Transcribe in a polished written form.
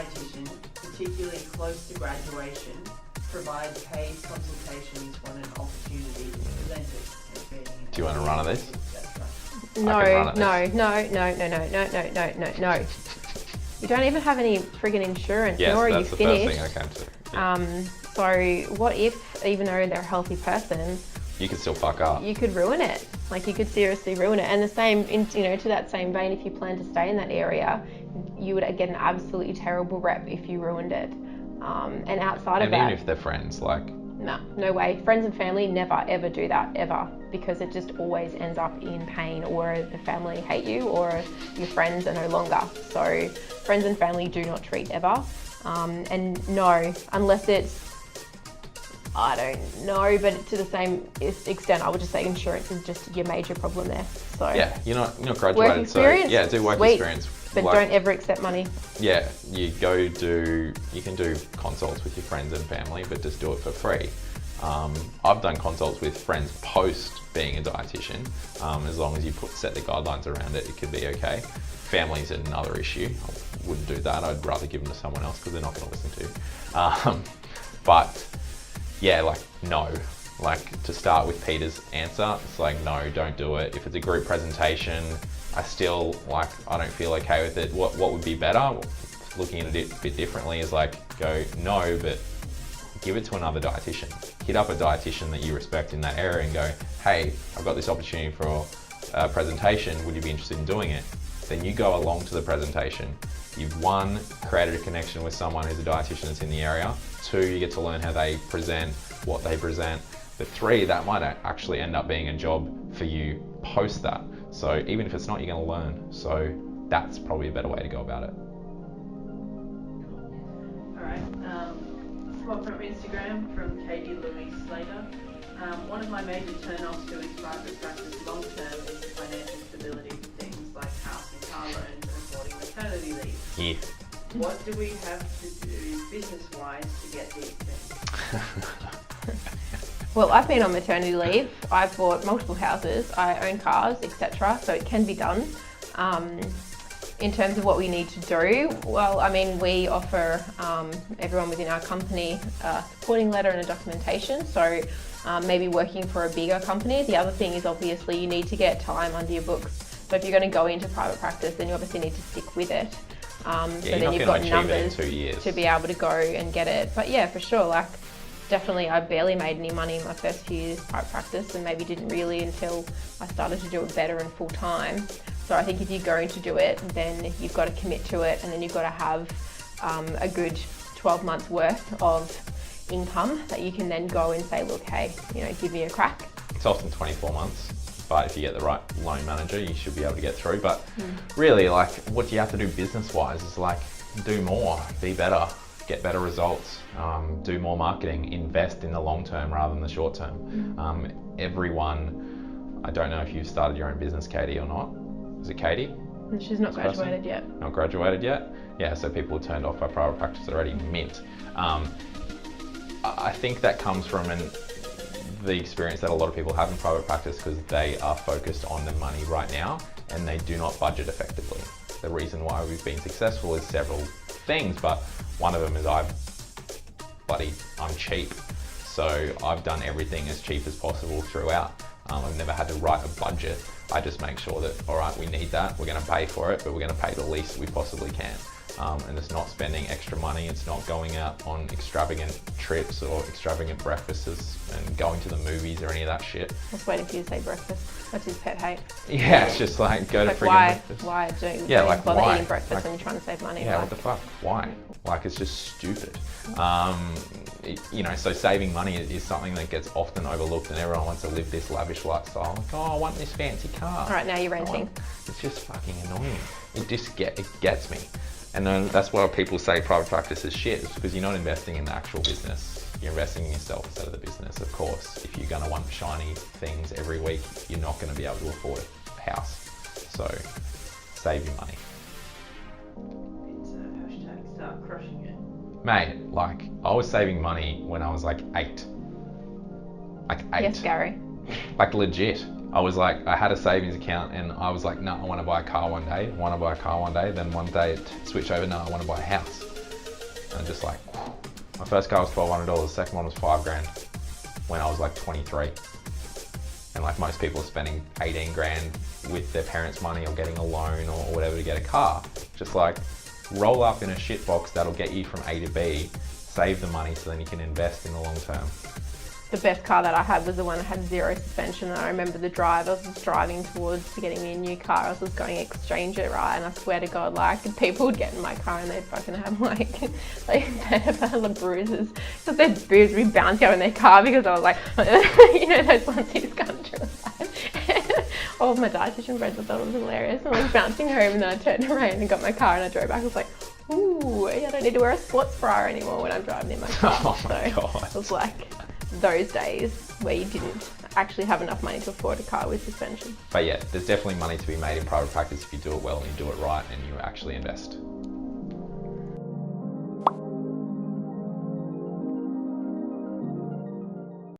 dietitian, particularly close to graduation, provide paid consultations when an opportunity is presented. Do you want to run at this? No. You don't even have any friggin' insurance, yes, nor are you that's the finished. first thing I came to. Yeah. So what if, even though they're a healthy person, you could still fuck up. You could ruin it. Like, you could seriously ruin it. And the same, to that same vein, if you plan to stay in that area, you would get an absolutely terrible rep if you ruined it. And outside of that, and even if they're friends, like, no way. Friends and family never ever do that, ever, because it just always ends up in pain, or the family hate you, or your friends are no longer. So friends and family do not treat ever. And no, unless it's, I don't know, but to the same extent, I would just say insurance is just your major problem there. So yeah, you're not graduated, work experience, so yeah, do work sweet, experience. But don't ever accept money. Yeah, you can do consults with your friends and family, but just do it for free. I've done consults with friends post being a dietitian. As long as you set the guidelines around it, it could be okay. Family's another issue. I wouldn't do that. I'd rather give them to someone else because they're not going to listen to you. But yeah, like, no. Like, to start with Peter's answer, it's like, no, don't do it. If it's a group presentation, I still, like, I don't feel okay with it. What would be better, looking at it a bit differently, is like, go, no, but give it to another dietitian. Hit up a dietitian that you respect in that area and go, hey, I've got this opportunity for a presentation. Would you be interested in doing it? Then you go along to the presentation. You've, one, created a connection with someone who's a dietitian that's in the area. Two, you get to learn how they present, what they present. But three, that might actually end up being a job for you post that. So even if it's not, you're going to learn. So that's probably a better way to go about it. All right. One from Instagram from Katie Louise Slater. One of my major turn-offs doing private practice long-term is the financial stability of things like house and car loans and affording maternity leave. Yeah. What do we have to do business-wise to get these things? Well, I've been on maternity leave. I've bought multiple houses. I own cars, etc. So it can be done. In terms of what we need to do, well, I mean, we offer everyone within our company a supporting letter and a documentation. So maybe working for a bigger company. The other thing is, obviously, you need to get time under your books. So if you're going to go into private practice, then you obviously need to stick with it. So then you've got numbers to be able to go and get it. But yeah, for sure, like, definitely, I barely made any money in my first few years of private practice, and maybe didn't really until I started to do it better and full time. So I think if you're going to do it, then you've got to commit to it, and then you've got to have a good 12 months worth of income that you can then go and say, look, hey, give me a crack. It's often 24 months, but if you get the right loan manager, you should be able to get through. But really, like, what do you have to do business-wise is, like, do more, be better, get better results, do more marketing, invest in the long term rather than the short term. Everyone, I don't know if you've started your own business, Katie, or not. Is it Katie? She's not graduated yet. Not graduated yet? Yeah, so people are turned off by private practice already. Mint. I think that comes from the experience that a lot of people have in private practice, because they are focused on the money right now and they do not budget effectively. The reason why we've been successful is several things, but one of them is I'm cheap. So I've done everything as cheap as possible throughout. I've never had to write a budget. I just make sure that, all right, we need that, we're going to pay for it, but we're going to pay the least we possibly can. And it's not spending extra money, it's not going out on extravagant trips or extravagant breakfasts and going to the movies or any of that shit. I was waiting for you to say breakfast. That's his pet hate. Yeah, it's just like, go to friggin' breakfast. Why don't bother eating breakfast when you're trying to save money? Yeah, what the fuck? Why? Like, it's just stupid. So saving money is something that gets often overlooked, and everyone wants to live this lavish lifestyle. Like, oh, I want this fancy car. All right, now you're renting. It's just fucking annoying. It gets me. And then that's why people say private practice is shit. It's because you're not investing in the actual business. You're investing in yourself instead of the business. Of course, if you're going to want shiny things every week, you're not going to be able to afford a house. So save your money. It's hashtag start crushing it. Mate, like, I was saving money when I was like 8. Like 8. Yes, Gary. Like, legit. I was like, I had a savings account and I was like, no, I want to buy a car one day. Then one day switch over, no, I want to buy a house. And just like, my first car was $1,200, second one was $5,000 when I was like 23. And like most people are spending 18 grand with their parents' money or getting a loan or whatever to get a car. Just like roll up in a shit box that'll get you from A to B, save the money so then you can invest in the long term. The best car that I had was the one that had 0 suspension. And I remember the drive, I was just driving towards getting me a new car. I was just going to exchange it, right? And I swear to God, like people would get in my car and they'd fucking have like they'd have bruises. Because their boobs would be bouncing out in their car because I was like, you know, those ones you just can't do it. All of my dietitian friends I thought it was hilarious. I was bouncing home and then I turned around and got my car and I drove back. I was like, ooh, I don't need to wear a sports bra anymore when I'm driving in my car. Oh my God. It was like those days where you didn't actually have enough money to afford a car with suspension. But yeah, there's definitely money to be made in private practice if you do it well and you do it right and you actually invest.